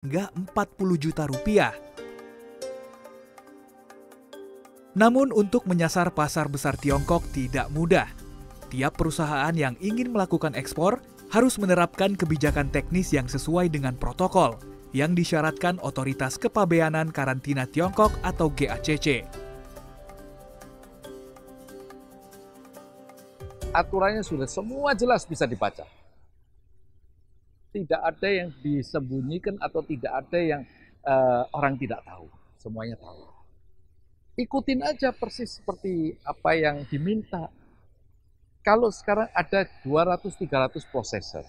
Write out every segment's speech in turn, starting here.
hingga 40 juta rupiah. Namun untuk menyasar pasar besar Tiongkok tidak mudah. Tiap perusahaan yang ingin melakukan ekspor harus menerapkan kebijakan teknis yang sesuai dengan protokol yang disyaratkan Otoritas Kepabeanan Karantina Tiongkok atau GACC. Aturannya sudah semua jelas bisa dibaca. Tidak ada yang disembunyikan atau tidak ada yang orang tidak tahu. Semuanya tahu. Ikutin aja persis seperti apa yang diminta. Kalau sekarang ada 200-300 prosesor.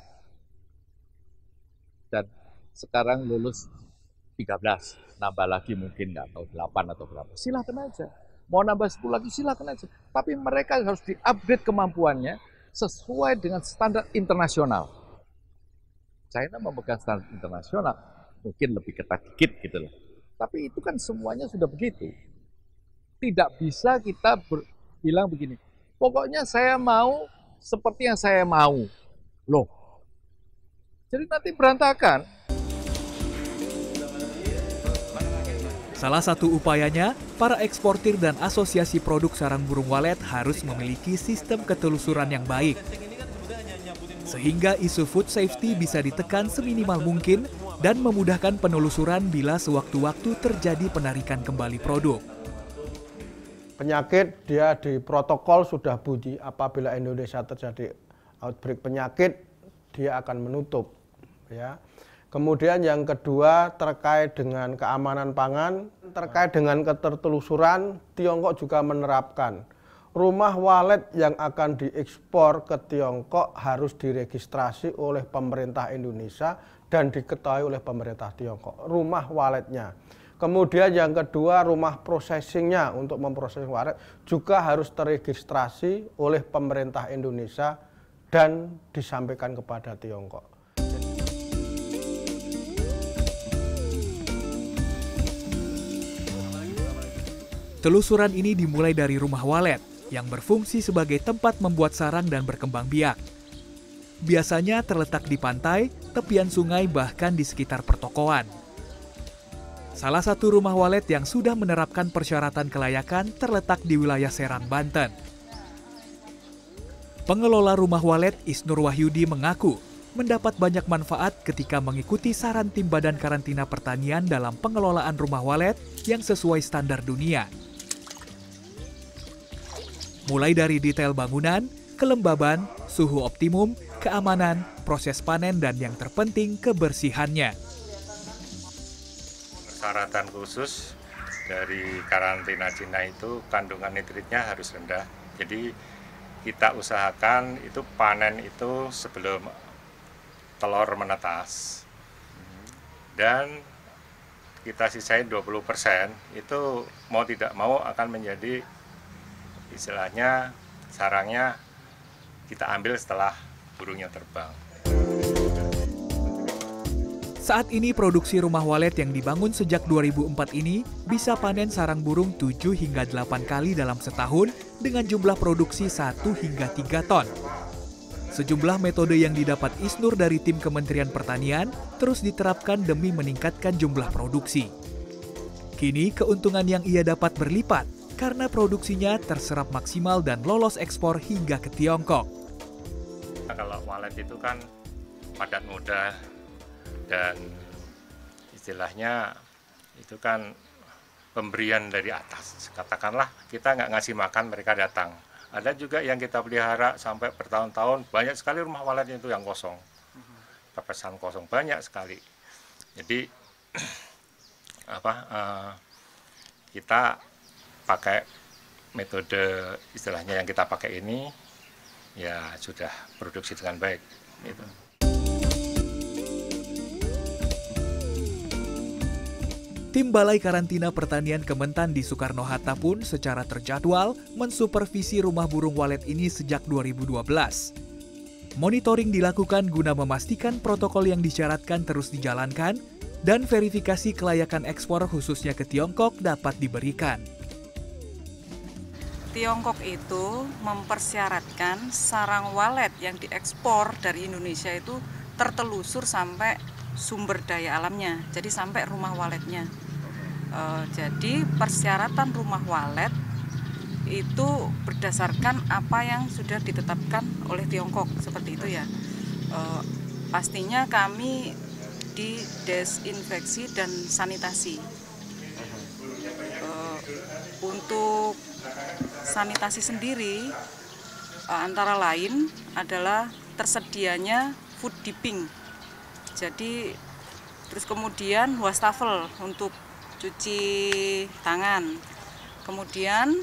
Dan sekarang lulus 13. Nambah lagi mungkin nggak tahu 8 atau berapa. Silakan aja. Mau nambah 10 lagi silakan aja. Tapi mereka harus di-upgrade kemampuannya sesuai dengan standar internasional. China memegang standar internasional. Mungkin lebih ketat dikit gitu loh. Tapi itu kan semuanya sudah begitu. Tidak bisa kita bilang begini, pokoknya saya mau seperti yang saya mau. Loh, jadi nanti berantakan. Salah satu upayanya, para eksportir dan asosiasi produk sarang burung walet harus memiliki sistem ketelusuran yang baik. Sehingga isu food safety bisa ditekan seminimal mungkin dan memudahkan penelusuran bila sewaktu-waktu terjadi penarikan kembali produk. Penyakit dia di protokol sudah bunyi, apabila Indonesia terjadi outbreak penyakit dia akan menutup, ya. Kemudian yang kedua terkait dengan keamanan pangan, terkait dengan ketertelusuran, Tiongkok juga menerapkan rumah walet yang akan diekspor ke Tiongkok harus diregistrasi oleh pemerintah Indonesia dan diketahui oleh pemerintah Tiongkok, rumah waletnya. Kemudian yang kedua, rumah processingnya untuk memproses walet juga harus teregistrasi oleh pemerintah Indonesia dan disampaikan kepada Tiongkok. Telusuran ini dimulai dari rumah walet yang berfungsi sebagai tempat membuat sarang dan berkembang biak. Biasanya terletak di pantai, tepian sungai, bahkan di sekitar pertokoan. Salah satu rumah walet yang sudah menerapkan persyaratan kelayakan terletak di wilayah Serang, Banten. Pengelola rumah walet Isnur Wahyudi mengaku mendapat banyak manfaat ketika mengikuti saran tim Badan Karantina Pertanian dalam pengelolaan rumah walet yang sesuai standar dunia. Mulai dari detail bangunan, kelembaban, suhu optimum, keamanan, proses panen, dan yang terpenting kebersihannya. Persyaratan khusus dari karantina Cina itu kandungan nitritnya harus rendah. Jadi kita usahakan itu panen itu sebelum telur menetas. Dan kita sisain 20%, itu mau tidak mau akan menjadi istilahnya sarangnya kita ambil setelah burungnya terbang. Saat ini produksi rumah walet yang dibangun sejak 2004 ini bisa panen sarang burung 7 hingga 8 kali dalam setahun dengan jumlah produksi 1 hingga 3 ton. Sejumlah metode yang didapat Isnur dari tim Kementerian Pertanian terus diterapkan demi meningkatkan jumlah produksi. Kini keuntungan yang ia dapat berlipat karena produksinya terserap maksimal dan lolos ekspor hingga ke Tiongkok. Kalau walet itu kan padat mudah dan istilahnya itu kan pemberian dari atas. Katakanlah kita nggak ngasih makan, mereka datang. Ada juga yang kita pelihara sampai bertahun-tahun, banyak sekali rumah waletnya itu yang kosong. Pepesan kosong, banyak sekali. Jadi kita pakai metode istilahnya yang kita pakai ini, ya sudah produksi dengan baik. Gitu. Tim Balai Karantina Pertanian Kementan di Soekarno-Hatta pun secara terjadwal mensupervisi rumah burung walet ini sejak 2012. Monitoring dilakukan guna memastikan protokol yang disyaratkan terus dijalankan dan verifikasi kelayakan ekspor khususnya ke Tiongkok dapat diberikan. Tiongkok itu mempersyaratkan sarang walet yang diekspor dari Indonesia itu tertelusur sampai sumber daya alamnya, jadi sampai rumah waletnya. Jadi persyaratan rumah walet itu berdasarkan apa yang sudah ditetapkan oleh Tiongkok, seperti itu ya. Pastinya kami di desinfeksi dan sanitasi. Untuk sanitasi sendiri antara lain adalah tersedianya food dipping. Jadi terus kemudian wastafel untuk cuci tangan. Kemudian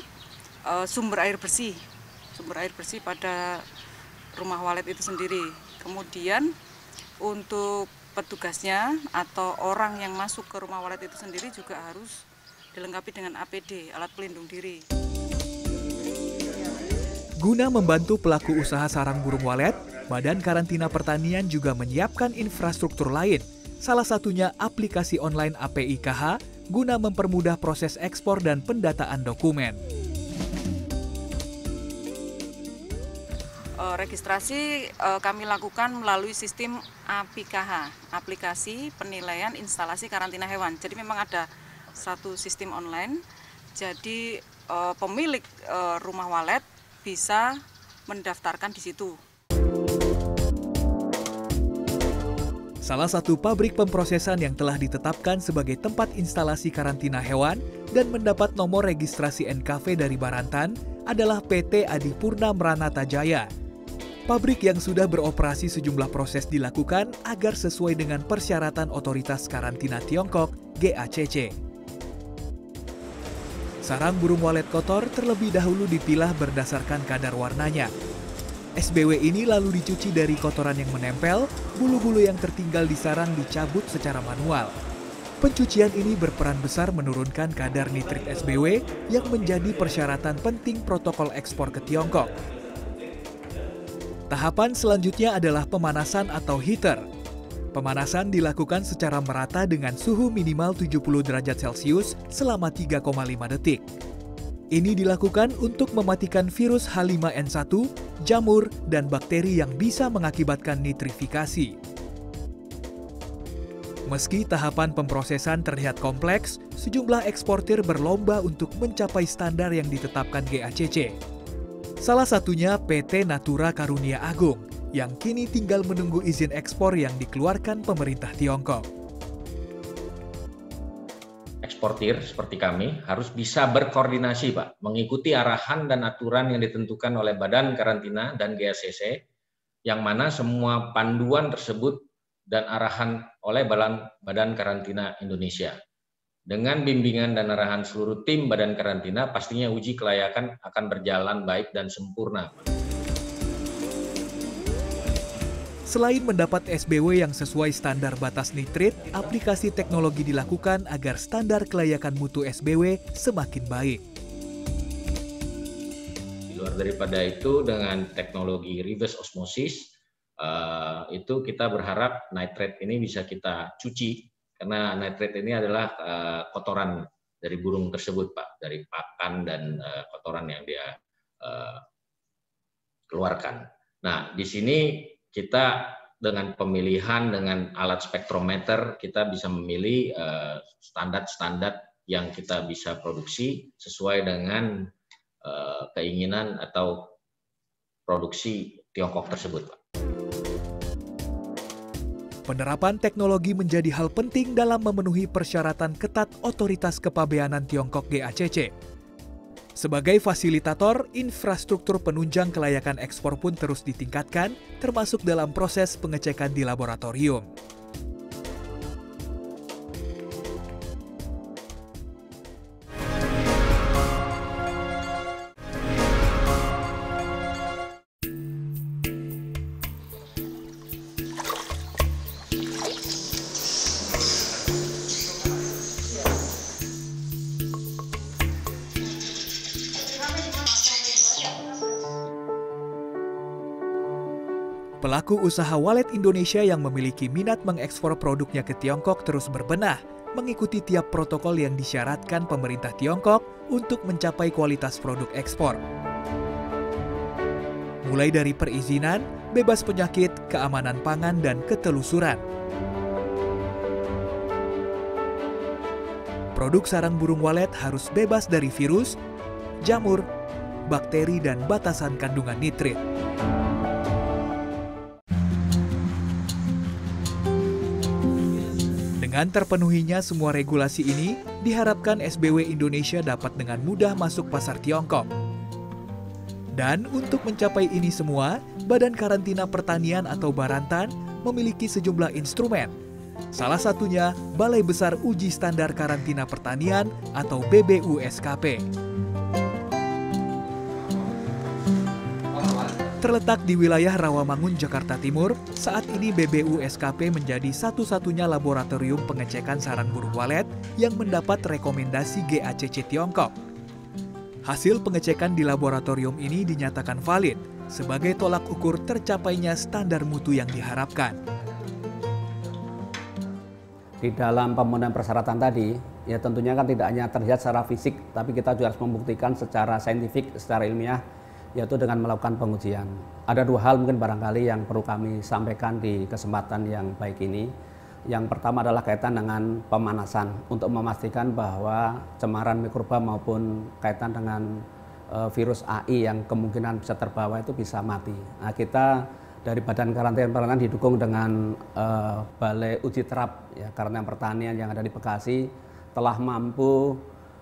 sumber air bersih pada rumah walet itu sendiri. Kemudian untuk petugasnya atau orang yang masuk ke rumah walet itu sendiri juga harus dilengkapi dengan APD, alat pelindung diri. Guna membantu pelaku usaha sarang burung walet, Badan Karantina Pertanian juga menyiapkan infrastruktur lain, salah satunya aplikasi online APIKH guna mempermudah proses ekspor dan pendataan dokumen. Registrasi kami lakukan melalui sistem APIKH, aplikasi penilaian instalasi karantina hewan. Jadi memang ada satu sistem online, jadi pemilik rumah walet bisa mendaftarkan di situ. Salah satu pabrik pemprosesan yang telah ditetapkan sebagai tempat instalasi karantina hewan dan mendapat nomor registrasi NKV dari Barantan adalah PT Adipurna Mranata Jaya. Pabrik yang sudah beroperasi sejumlah proses dilakukan agar sesuai dengan persyaratan Otoritas Karantina Tiongkok (GACC). Sarang burung walet kotor terlebih dahulu dipilah berdasarkan kadar warnanya. SBW ini lalu dicuci dari kotoran yang menempel, bulu-bulu yang tertinggal di sarang dicabut secara manual. Pencucian ini berperan besar menurunkan kadar nitrit SBW yang menjadi persyaratan penting protokol ekspor ke Tiongkok. Tahapan selanjutnya adalah pemanasan atau heater. Pemanasan dilakukan secara merata dengan suhu minimal 70 derajat Celcius selama 3,5 detik. Ini dilakukan untuk mematikan virus H5N1, jamur, dan bakteri yang bisa mengakibatkan nitrifikasi. Meski tahapan pemprosesan terlihat kompleks, sejumlah eksportir berlomba untuk mencapai standar yang ditetapkan GACC. Salah satunya PT Natura Karunia Agung, yang kini tinggal menunggu izin ekspor yang dikeluarkan pemerintah Tiongkok. Eksportir seperti kami harus bisa berkoordinasi, Pak, mengikuti arahan dan aturan yang ditentukan oleh Badan Karantina dan GACC, yang mana semua panduan tersebut dan arahan oleh Badan Karantina Indonesia. Dengan bimbingan dan arahan seluruh tim Badan Karantina, pastinya uji kelayakan akan berjalan baik dan sempurna. Selain mendapat SBW yang sesuai standar batas nitrit, aplikasi teknologi dilakukan agar standar kelayakan mutu SBW semakin baik. Di luar daripada itu, dengan teknologi reverse osmosis, itu kita berharap nitrate ini bisa kita cuci, karena nitrate ini adalah kotoran dari burung tersebut, Pak, dari pakan dan kotoran yang dia keluarkan. Nah, di sini kita dengan pemilihan dengan alat spektrometer, kita bisa memilih standar-standar yang kita bisa produksi sesuai dengan keinginan atau produksi Tiongkok tersebut, Pak. Penerapan teknologi menjadi hal penting dalam memenuhi persyaratan ketat Otoritas Kepabeanan Tiongkok GACC. Sebagai fasilitator, infrastruktur penunjang kelayakan ekspor pun terus ditingkatkan, termasuk dalam proses pengecekan di laboratorium. Pelaku usaha walet Indonesia yang memiliki minat mengekspor produknya ke Tiongkok terus berbenah, mengikuti tiap protokol yang disyaratkan pemerintah Tiongkok untuk mencapai kualitas produk ekspor. Mulai dari perizinan, bebas penyakit, keamanan pangan, dan ketelusuran. Produk sarang burung walet harus bebas dari virus, jamur, bakteri, dan batasan kandungan nitrit. Dengan terpenuhinya semua regulasi ini, diharapkan SBW Indonesia dapat dengan mudah masuk pasar Tiongkok. Dan untuk mencapai ini semua, Badan Karantina Pertanian atau Barantan memiliki sejumlah instrumen. Salah satunya Balai Besar Uji Standar Karantina Pertanian atau BBUSKP. Terletak di wilayah Rawamangun, Jakarta Timur, saat ini BBUSKP menjadi satu-satunya laboratorium pengecekan sarang burung walet yang mendapat rekomendasi GACC Tiongkok. Hasil pengecekan di laboratorium ini dinyatakan valid sebagai tolak ukur tercapainya standar mutu yang diharapkan. Di dalam pemenuhan persyaratan tadi, ya tentunya kan tidak hanya terlihat secara fisik, tapi kita juga harus membuktikan secara saintifik, secara ilmiah, yaitu dengan melakukan pengujian. Ada dua hal mungkin barangkali yang perlu kami sampaikan di kesempatan yang baik ini. Yang pertama adalah kaitan dengan pemanasan untuk memastikan bahwa cemaran mikroba maupun kaitan dengan virus AI yang kemungkinan bisa terbawa itu bisa mati. Nah, kita dari Badan Karantina Pertanian didukung dengan Balai Uji Terap ya, Karantina Pertanian yang ada di Bekasi telah mampu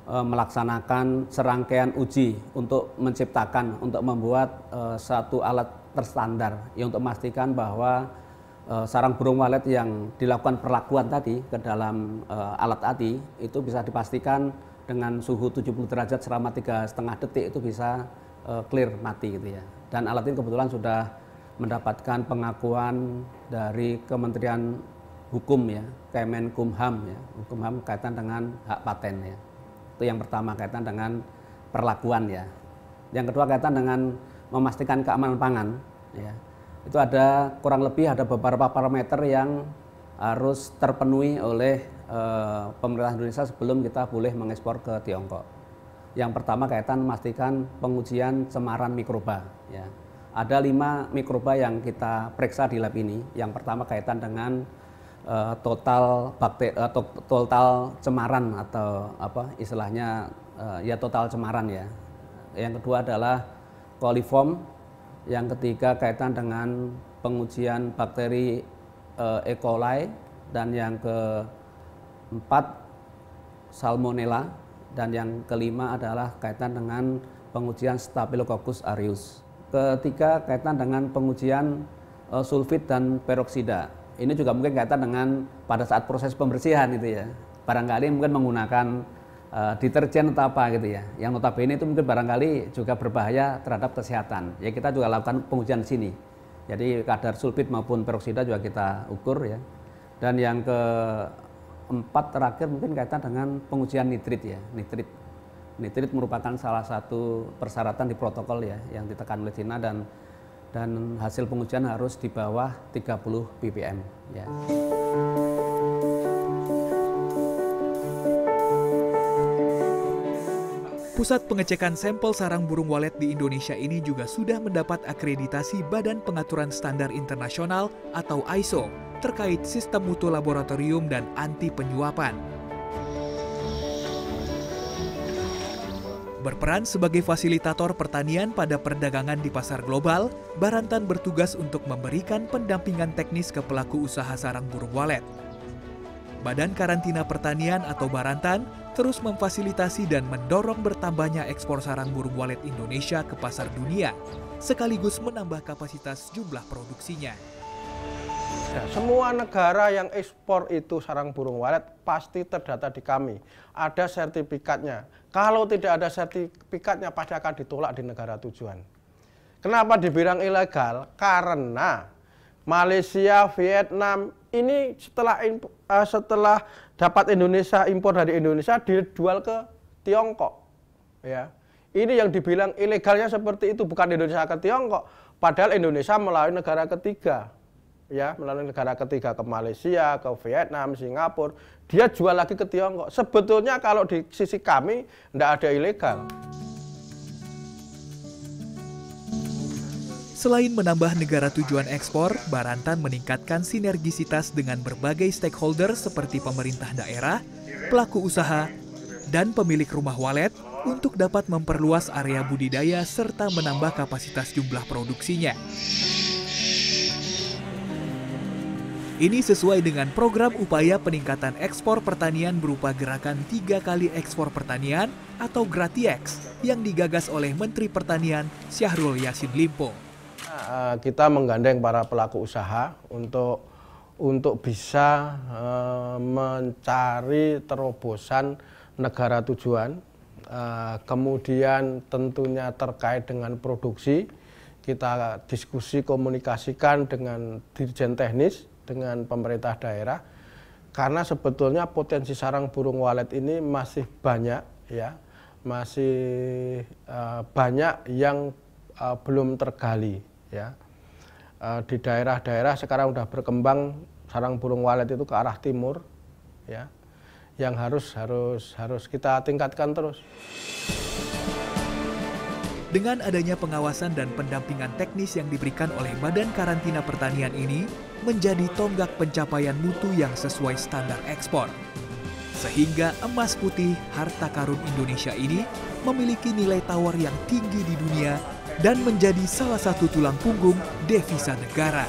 melaksanakan serangkaian uji untuk menciptakan, untuk membuat satu alat terstandar yang untuk memastikan bahwa sarang burung walet yang dilakukan perlakuan tadi ke dalam alat tadi itu bisa dipastikan dengan suhu 70 derajat selama 3,5 detik itu bisa clear mati gitu ya. Dan alat ini kebetulan sudah mendapatkan pengakuan dari Kementerian Hukum ya, Kemenkumham ya, Hukumham kaitan dengan hak paten ya. Itu yang pertama kaitan dengan perlakuan ya. Yang kedua kaitan dengan memastikan keamanan pangan ya. Itu ada kurang lebih ada beberapa parameter yang harus terpenuhi oleh pemerintah Indonesia sebelum kita boleh mengekspor ke Tiongkok. Yang pertama kaitan memastikan pengujian cemaran mikroba ya. Ada 5 mikroba yang kita periksa di lab ini. Yang pertama kaitan dengan total bakteri atau total cemaran atau apa istilahnya ya total cemaran ya. Yang kedua adalah coliform, yang ketiga kaitan dengan pengujian bakteri E. coli, dan yang keempat salmonella, dan yang kelima adalah kaitan dengan pengujian Staphylococcus aureus. Ketiga kaitan dengan pengujian sulfit dan peroksida. Ini juga mungkin kaitan dengan pada saat proses pembersihan itu ya. Barangkali mungkin menggunakan deterjen atau apa gitu ya. Yang notabene itu mungkin barangkali juga berbahaya terhadap kesehatan. Ya kita juga lakukan pengujian di sini. Jadi kadar sulfit maupun peroksida juga kita ukur ya. Dan yang keempat terakhir mungkin kaitan dengan pengujian nitrit ya. Nitrit merupakan salah satu persyaratan di protokol ya yang ditekan oleh China, dan hasil pengujian harus di bawah 30 ppm ya. Pusat pengecekan sampel sarang burung walet di Indonesia ini juga sudah mendapat akreditasi Badan Pengaturan Standar Internasional atau ISO terkait sistem mutu laboratorium dan anti penyuapan. Berperan sebagai fasilitator pertanian pada perdagangan di pasar global, Barantan bertugas untuk memberikan pendampingan teknis ke pelaku usaha sarang burung walet. Badan Karantina Pertanian atau Barantan terus memfasilitasi dan mendorong bertambahnya ekspor sarang burung walet Indonesia ke pasar dunia, sekaligus menambah kapasitas jumlah produksinya. Semua negara yang ekspor itu sarang burung walet pasti terdata di kami. Ada sertifikatnya. Kalau tidak ada sertifikatnya pasti akan ditolak di negara tujuan. Kenapa dibilang ilegal? Karena Malaysia, Vietnam ini setelah dapat Indonesia, impor dari Indonesia dijual ke Tiongkok. Ya. Ini yang dibilang ilegalnya seperti itu, bukan Indonesia ke Tiongkok, padahal Indonesia melalui negara ketiga. Ya, melalui negara ketiga ke Malaysia, ke Vietnam, Singapura, dia jual lagi ke Tiongkok. Sebetulnya kalau di sisi kami tidak ada ilegal. Selain menambah negara tujuan ekspor, Barantan meningkatkan sinergisitas dengan berbagai stakeholder seperti pemerintah daerah, pelaku usaha, dan pemilik rumah walet untuk dapat memperluas area budidaya serta menambah kapasitas jumlah produksinya. Ini sesuai dengan program upaya peningkatan ekspor pertanian berupa gerakan 3 kali ekspor pertanian atau GRATIEX yang digagas oleh Menteri Pertanian Syahrul Yassin Limpo. Kita menggandeng para pelaku usaha untuk bisa mencari terobosan negara tujuan, kemudian tentunya terkait dengan produksi, kita diskusi komunikasikan dengan dirjen teknis, dengan pemerintah daerah, karena sebetulnya potensi sarang burung walet ini masih banyak, ya, masih banyak yang belum tergali, ya. Di daerah-daerah sekarang sudah berkembang sarang burung walet itu ke arah timur, ya, yang harus kita tingkatkan terus. Dengan adanya pengawasan dan pendampingan teknis yang diberikan oleh Badan Karantina Pertanian ini menjadi tonggak pencapaian mutu yang sesuai standar ekspor. Sehingga emas putih harta karun Indonesia ini memiliki nilai tawar yang tinggi di dunia dan menjadi salah satu tulang punggung devisa negara.